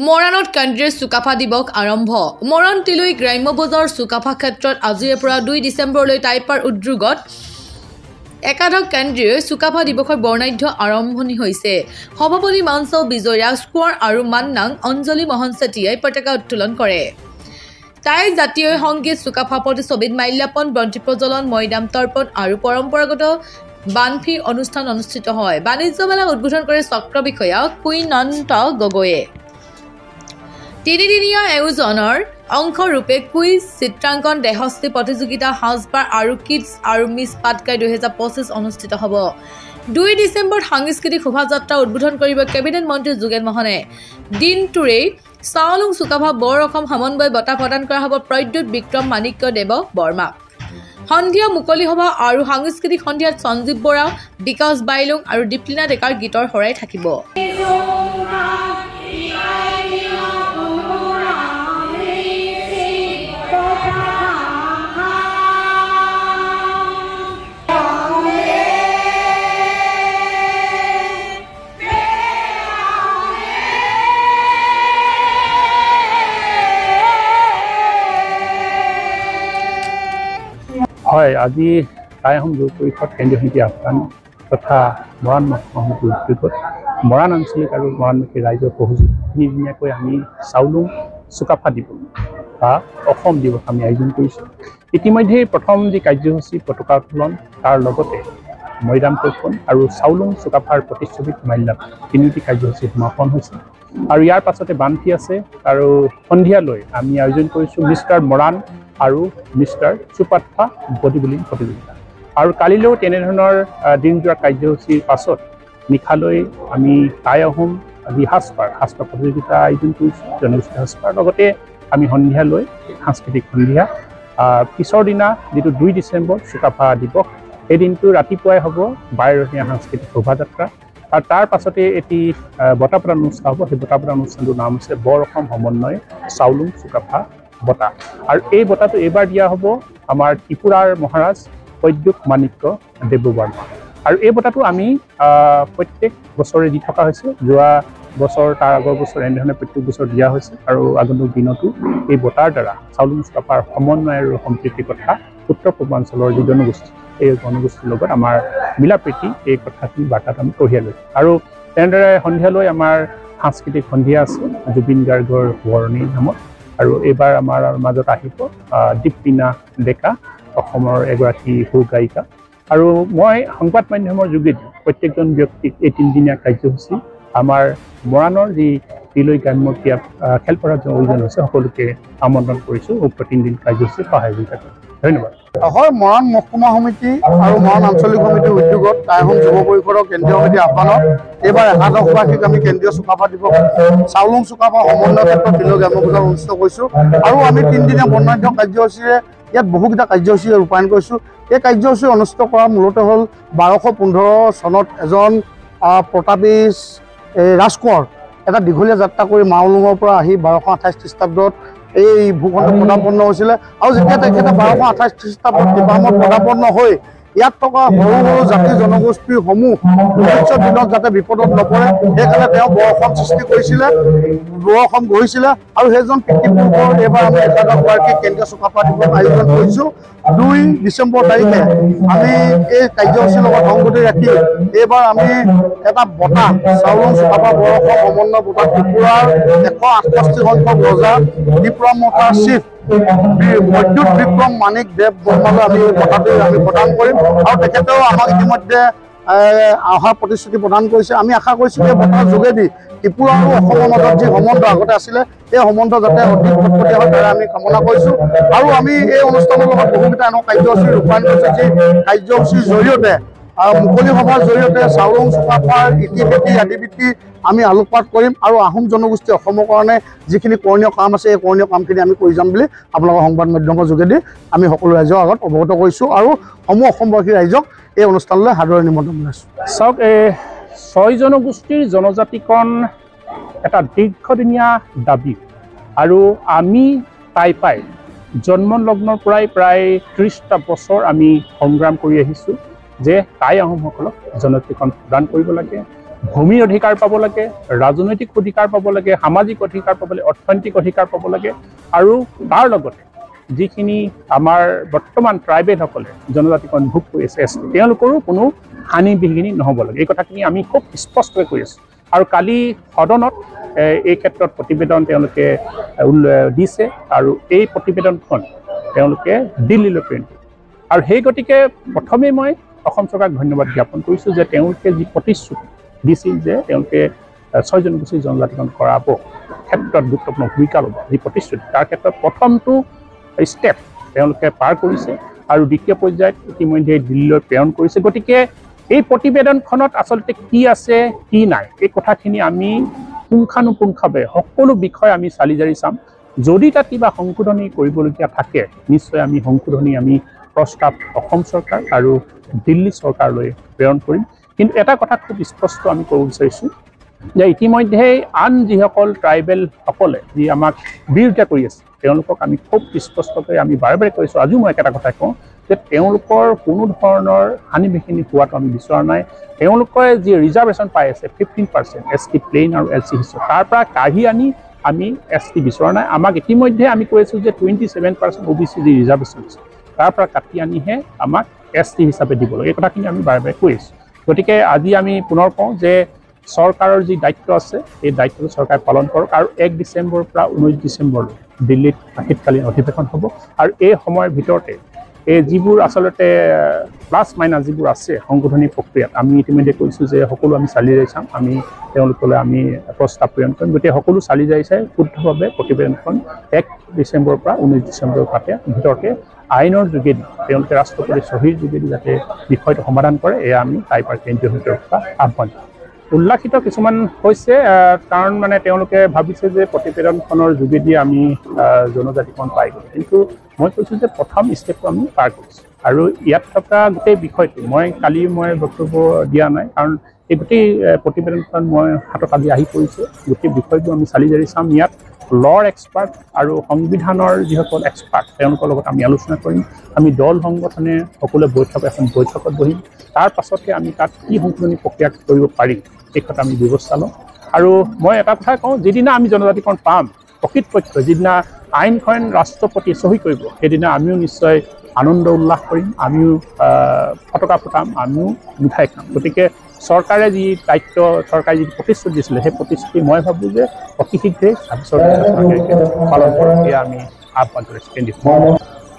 মৰাণত কেন্দ্ৰীয় চুকাফা দিৱস আৰম্ভ। মৰাণ তিলৈ গ্ৰাম্য বজাৰ চুকাফা ক্ষেত্ৰত আজিৰে পৰা 2 ডিচেম্বৰলৈ টাইপাৰ উদ্যোগত একাদশ কেন্দ্ৰীয় চুকাফা দিৱসৰ বৰ্ণাঢ্য আৰম্ভণি হৈছে। সভাপতি মঞ্চ বিজয় ৰাজকোঁৱৰ আৰু মান্নাং অঞ্জলি মোহন চেতিয়াই পতাকা উত্তোলন কৰে। তাই জাতীয় সংগীত চুকাফা প্ৰতিচ্ছবিত মাল্যাৰ্পণ, বন্তি প্ৰজ্বলন, মৈদাম তৰ্পণ আৰু পৰম্পৰাগত বানফি অনুষ্ঠান অনুষ্ঠিত হয়। বাণিজ্য মেলা উদ্বোধন কৰে চক্ৰ বিষয়া কুইনন্ত গগৈয়ে। তিনিদিনীয়া আয়োজনৰ অংশৰূপে কুইজ, চিত্ৰাংকন, দেহস্থি প্ৰতিযোগিতা, সাজপাৰ আৰু কিডছ আৰু মিছ পাটকাই 2025 অনুষ্ঠিত হ'ব। 2 ডিচেম্বৰত সাংস্কৃতিক শোভাযাত্ৰা উদ্বোধন কৰিব কেবিনেট মন্ত্ৰী যোগেন মোহনে। দিনটোৰেই চাওলুং চুকাফা বৰ অসম সমন্বয় বঁটা প্ৰদান কৰা হ'ব প্ৰদ্যুৎ বিক্ৰম মাণিক্য দেৱ বৰ্মাক। সন্ধিয়া মুকলি সভা আৰু সাংস্কৃতিক সন্ধিয়াত সঞ্জীৱ বৰা, বিকাশ বাইলুং আৰু দীপ্লিনা ডেকাৰ গীতৰ শৰাই থাকিব। হয়, আজি টাই আহোম যুৱ পৰিষদ কেন্দ্ৰীয় সমিতি আহ্বান তথা মৰাণ মহাসমিতিৰ উদ্যোগত মৰাণ আঞ্চলিক আৰু মৰাণমুখী ৰাইজৰ সহযোগ তিনিদিনীয়াকৈ আমি চাওলুং চুকাফা দিৱস বা অসম দিৱস আমি আয়োজন কৰিছোঁ। ইতিমধ্যে প্ৰথম যি কাৰ্যসূচী পতাকা উত্তোলন, তাৰ লগতে মৈদাম তৰ্পণ আৰু চাওলুং চুকাফাৰ প্ৰতিচ্ছবিত মাল্যাৰ্পণ তিনিটি কাৰ্যসূচী সমাপন হৈছে আৰু ইয়াৰ পাছতে বানফি আছে আৰু সন্ধিয়ালৈ আমি আয়োজন কৰিছোঁ মিষ্টাৰ মৰাণ আৰু মিষ্টাৰ চুকাফা বডি বিল্ডিং প্ৰতিযোগিতা। আৰু কালিলৈও তেনেধৰণৰ দিনজোৰা কাৰ্যসূচীৰ পাছত নিশালৈ আমি টাই আহোম যি সাজপাৰ প্ৰতিযোগিতা আয়োজন কৰিছোঁ, জনগোষ্ঠী সাজপাৰ। লগতে আমি সন্ধিয়ালৈ সাংস্কৃতিক সন্ধিয়া, পিছৰ দিনা যিটো 2 ডিচেম্বৰ চুকাফা দিৱস, সেই দিনটো ৰাতিপুৱাই হ'ব 12ৰঙীয়া সাংস্কৃতিক শোভাযাত্ৰা আৰু তাৰ পাছতে এটি বঁটা প্ৰদান অনুষ্ঠান হ'ব। সেই বঁটা প্ৰদান অনুষ্ঠানটোৰ নাম হৈছে বৰ অসম সমন্বয় চাওলুং চুকাফা বঁটা। আৰু এই বঁটাটো এইবাৰ দিয়া হ'ব আমাৰ ত্ৰিপুৰাৰ মহাৰাজ প্ৰদ্যুৎ মাণিক্য দেৱ বৰ্মা। আৰু এই বঁটাটো আমি প্ৰত্যেক বছৰে দি থকা হৈছে। যোৱা বছৰ, তাৰ আগৰ বছৰ এনেধৰণে প্ৰত্যেক বছৰ দিয়া হৈছে আৰু আগন্তুক দিনতো এই বঁটাৰ দ্বাৰা চাওলুং চুকাফাৰ সমন্বয় আৰু সম্প্ৰীতিৰ কথা উত্তৰ পূৰ্বাঞ্চলৰ যি জনগোষ্ঠী, এই জনগোষ্ঠীৰ লগত আমাৰ মিলা প্ৰীতি, এই কথাখিনি বাৰ্তাত আমি কঢ়িয়াই লৈছোঁ। আৰু তেনেদৰে সন্ধিয়ালৈ আমাৰ সাংস্কৃতিক সন্ধিয়া আছে জুবিন গাৰ্গৰ সোঁৱৰণি নামত। আৰু এইবাৰ আমাৰ মাজত আহিব দীপ্লিনা ডেকা, অসমৰ এগৰাকী সু গায়িকা। আৰু মই সংবাদ মাধ্যমৰ যোগেদি প্ৰত্যেকজন ব্যক্তিক এই তিনিদিনীয়া কাৰ্যসূচী আমাৰ মৰাণৰ যি তিলৈ গ্ৰাম্য ক্ৰীড়া খেলপথাৰত আয়োজন হৈছে সকলোকে আমন্ত্ৰণ কৰিছোঁ উক্ত 3 দিন কাৰ্যসূচীত সহযোগিতা কৰি। ধন্যবাদ। হয়, মৰাণ মহকুমা সমিতি আৰু মৰাণ আঞ্চলিক সমিতিৰ উদ্যোগত টাই আহোম যুৱ পৰিষদৰ কেন্দ্ৰীয় সমিতিৰ আহ্বানত এইবাৰ একাদশ বাৰ্ষিক আমি কেন্দ্ৰীয় চুকাফা দিৱস চাওলুং চুকাফা সমন্বয় ক্ষেত্ৰত তিলৈ গ্ৰাম্য বজাৰ অনুষ্ঠিত কৰিছোঁ। আৰু আমি 3 দিনীয়া বৰ্ণাঢ্য কাৰ্যসূচীৰে ইয়াত বহুকেইটা কাৰ্যসূচী ৰূপায়ণ কৰিছোঁ। এই কাৰ্যসূচী অনুষ্ঠিত কৰা মূলতঃ হ'ল 1215 চনত এজন প্ৰতাপী ৰাজকোঁৱৰ এটা দীঘলীয়া যাত্ৰা কৰি মাওলুঙৰ পৰা আহি 1228 খ্ৰীষ্টাব্দত এই ভূখণ্ড পদাপন্ন হৈছিলে। আৰু যেতিয়া তেখেতে 1228 খ্ৰীষ্টাব্দত তিপামত পদাপন্ন হৈ ইয়াত থকা সৰু সৰু জাতি জনগোষ্ঠীসমূহ ভৱিষ্যত দিনত যাতে বিপদত নপৰে সেইকাৰণে তেওঁ বৰ অসম সৃষ্টি কৰিছিলে, বৰ অসম গঢ়িছিলে। আৰু সেইজন পিতৃপুৰুষৰ এইবাৰ আমি একাদশ বাৰ্ষিক কেন্দ্ৰীয় চুকাফা দিৱস আয়োজন কৰিছোঁ। 2 ডিচেম্বৰ তাৰিখে আমি এই কাৰ্যসূচীৰ লগত সংগতি ৰাখি এইবাৰ আমি এটা বঁটা চাওলুং চুকাফা বৰ অসম সমন্বয় বঁটা ত্ৰিপুৰাৰ 168 সংখ্যক ৰজা ত্ৰিপুৰা মতাৰ চিফ প্ৰদ্যুৎ বিক্ৰম মাণিক দেৱ বৰ্মালৈ আমি বঁটাটো আমি প্ৰদান কৰিম। আৰু তেখেতেও আমাক ইতিমধ্যে অহাৰ প্ৰতিশ্ৰুতি প্ৰদান কৰিছে। আমি আশা কৰিছোঁ এই বঁটাৰ যোগেদি ত্ৰিপুৰা আৰু অসমৰ মাজত যি সম্বন্ধ আগতে আছিলে এই সম্বন্ধ যাতে অধিক ফটফটীয়া হয় তাৰে আমি কামনা কৰিছোঁ। আৰু আমি এই অনুষ্ঠানৰ লগত বহুকেইটা এনেকুৱা কাৰ্যসূচী ৰূপায়ণ কৰিছোঁ যি কাৰ্যসূচীৰ জৰিয়তে মুকলি সভাৰ জৰিয়তে চাওলুং চুকাফাৰ ইতিবৃত্তি আদিবৃত্তি আমি আলোকপাত কৰিম আৰু আহোম জনগোষ্ঠী অসমৰ কাৰণে যিখিনি কৰণীয় কাম আছে এই কৰণীয় কামখিনি আমি কৰি যাম বুলি আপোনালোকৰ সংবাদ মাধ্যমৰ যোগেদি আমি সকলো ৰাইজৰ আগত অৱগত কৰিছোঁ আৰু সমূহ অসমবাসী ৰাইজক এই অনুষ্ঠানলৈ সাদৰে নিমন্ত্ৰণ জনাইছোঁ। চাওক, 6 জনগোষ্ঠীৰ জনজাতিকৰণ এটা দীৰ্ঘদিনীয়া দাবী আৰু আমি পাই জন্মলগ্নৰ পৰাই প্ৰায় 30টা বছৰ আমি সংগ্ৰাম কৰি আহিছোঁ যে টাই আহোমসকলক জনজাতিকৰণ প্ৰদান কৰিব লাগে। ভূমিৰ অধিকাৰ পাব লাগে, ৰাজনৈতিক অধিকাৰ পাব লাগে, সামাজিক অধিকাৰ পাব লাগে, অৰ্থনৈতিক অধিকাৰ পাব লাগে আৰু তাৰ লগতে যিখিনি আমাৰ বৰ্তমান ট্ৰাইবেলসকলে জনজাতিকৰণ ভোগ কৰি আছে তেওঁলোকৰো কোনো হানি বিঘিনি নহ'ব লাগে। এই কথাখিনি আমি খুব স্পষ্টকৈ কৈ আছোঁ আৰু কালি সদনত এই ক্ষেত্ৰত প্ৰতিবেদন তেওঁলোকে দিছে আৰু এই প্ৰতিবেদনখন তেওঁলোকে দিল্লীলৈ প্ৰেৰণ কৰে। আৰু সেই গতিকে প্ৰথমে মই অসম চৰকাৰক ধন্যবাদ জ্ঞাপন কৰিছোঁ যে তেওঁলোকে যি প্ৰতিশ্ৰুতি দিছিল যে তেওঁলোকে 6 জনগোষ্ঠীৰ জনজাতিকৰণ কৰাব ক্ষেত্ৰত গুৰুত্বপূৰ্ণ ভূমিকা ল'ব, যি প্ৰতিশ্ৰুতি তাৰ ক্ষেত্ৰত প্ৰথমটো ষ্টেপ তেওঁলোকে পাৰ কৰিছে আৰু দ্বিতীয় পৰ্যায়ত ইতিমধ্যে দিল্লীলৈ প্ৰেৰণ কৰিছে। গতিকে এই প্ৰতিবেদনখনত আচলতে কি আছে কি নাই এই কথাখিনি আমি পুংখানুপুংখভাৱে সকলো বিষয় আমি চালি জাৰি চাম। যদি তাত কিবা সংশোধনী কৰিবলগীয়া থাকে নিশ্চয় আমি সংশোধনী প্ৰস্তাৱ অসম চৰকাৰ আৰু দিল্লী চৰকাৰলৈ প্ৰেৰণ কৰিম। কিন্তু এটা কথা খুব স্পষ্ট আমি ক'ব বিচাৰিছোঁ যে ইতিমধ্যেই আন যিসকল ট্ৰাইবেলসকলে যি আমাক বিৰোধিতা কৰি আছে তেওঁলোকক আমি খুব স্পষ্টকৈ আমি বাৰে বাৰে কৈছোঁ। আজিও মই একেটা কথাই কওঁ যে তেওঁলোকৰ কোনো ধৰণৰ হানি বিঘিনি হোৱাটো আমি বিচৰা নাই। তেওঁলোকে যি ৰিজাৰ্ভেশ্যন পাই আছে 15% ST প্লেইন আৰু LC হিচাপে তাৰ পৰা কাঢ়ি আনি আমি ST বিচৰা নাই। আমাক ইতিমধ্যে আমি কৈ আছোঁ যে 27% OBC যি ৰিজাৰ্ভেশ্যন আছে তাৰ পৰা কাটি আনিহে আমাক ST হিচাপে দিব লাগে। এই কথাখিনি আমি বাৰে বাৰে কৈ আছোঁ। গতিকে আজি আমি পুনৰ কওঁ যে চৰকাৰৰ যি দায়িত্ব আছে এই দায়িত্বটো চৰকাৰে পালন কৰক আৰু 1 ডিচেম্বৰৰ পৰা 19 ডিচেম্বৰলৈ দিল্লীত শীতকালীন অধিৱেশন হ'ব আৰু এই সময়ৰ ভিতৰতে এই যিবোৰ আচলতে প্লাছ মাইনাছ যিবোৰ আছে সংশোধনী প্ৰক্ৰিয়াত আমি ইতিমধ্যে কৈছোঁ যে সকলো আমি চালি জাৰি চাম। আমি তেওঁলোকলৈ আমি প্ৰস্তাৱ প্ৰেৰণ কৰিম। গতিকে সকলো চালি জাৰি চাই শুদ্ধভাৱে প্ৰতিবেদনখন 1 ডিচেম্বৰৰ পৰা 19 ডিচেম্বৰৰ ভিতৰতে আইনৰ যোগেদি তেওঁলোকে ৰাষ্ট্ৰপতিৰ চহীৰ যোগেদি যাতে বিষয়টো সমাধান কৰে এয়া আমি টাইপাৰ কেন্দ্ৰীয় সমিতিৰ আহ্বান জনাম। উল্লাসিত কিছুমান হৈছে কাৰণ মানে তেওঁলোকে ভাবিছে যে প্ৰতিবেদনখনৰ যোগেদি আমি জনজাতিকৰণ পাই গ'লোঁ, কিন্তু মই কৈছোঁ যে প্ৰথম ষ্টেপটো আমি পাৰ কৰিছোঁ আৰু ইয়াত থকা গোটেই বিষয়টো কালি মই বক্তব্য দিয়া নাই কাৰণ এই গোটেই প্ৰতিবেদনখন মই হাতত আজি আহি পৰিছে। গোটেই বিষয়টো আমি চালি জাৰি চাম। ইয়াত লৰ এক্সপাৰ্ট আৰু সংবিধানৰ যিসকল এক্সপাৰ্ট তেওঁলোকৰ লগত আমি আলোচনা কৰিম। আমি দল সংগঠনে সকলোৱে এখন বৈঠকত বহিম। তাৰ পাছতহে আমি তাত কি সংশোধনী প্ৰক্ৰিয়া কৰিব পাৰিম এই কথা আমি ব্যৱস্থা লওঁ। আৰু মই এটা কথা কওঁ, যিদিনা আমি জনজাতিকৰণ পাম প্ৰকৃতপক্ষে যিদিনা আইনখন ৰাষ্ট্ৰপতিয়ে চহী কৰিব সেইদিনা আমিও নিশ্চয় আনন্দ উল্লাস কৰিম, আমিও ফটকা ফুটাম, আমিও মিঠাই খাম। গতিকে চৰকাৰে যি দায়িত্ব চৰকাৰে যি প্ৰতিশ্ৰুতি দিছিলে সেই প্ৰতিশ্ৰুতি মই ভাবোঁ যে অতি শীঘ্ৰেই চৰকাৰে পালন কৰে এয়া আমি আহ্বান কৰিছোঁ।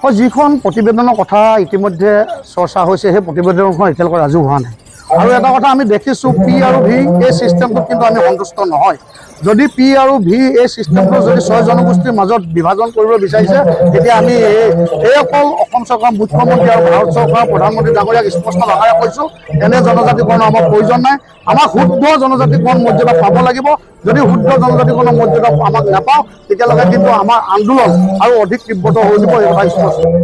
হয়, যিখন প্ৰতিবেদনৰ কথা ইতিমধ্যে চৰ্চা হৈছে সেই প্ৰতিবেদনখন এতিয়ালৈকে ৰাজু হোৱা নাই। আৰু এটা কথা আমি দেখিছোঁ P আৰু V এই ছিষ্টেমটোত কিন্তু আমি সন্তুষ্ট নহয়। যদি P আৰু V এই ছিষ্টেমটো যদি 6 জনগোষ্ঠীৰ মাজত বিভাজন কৰিব বিচাৰিছে তেতিয়া আমি এই অকল অসম চৰকাৰ মুখ্যমন্ত্ৰী আৰু ভাৰত চৰকাৰৰ প্ৰধানমন্ত্ৰী ডাঙৰীয়াক স্পষ্ট ভাষাৰে কৈছোঁ এনে জনজাতিকৰণৰ আমাৰ প্ৰয়োজন নাই। আমাক শুদ্ধ জনজাতিকৰণ মৰ্যাদা পাব লাগিব। যদি শুদ্ধ জনজাতিকৰণৰ মৰ্যাদা আমাক নাপাওঁ তেতিয়ালৈকে কিন্তু আমাৰ আন্দোলন আৰু অধিক তীব্ৰতৰ হৈ যাব এই কথা স্পষ্ট।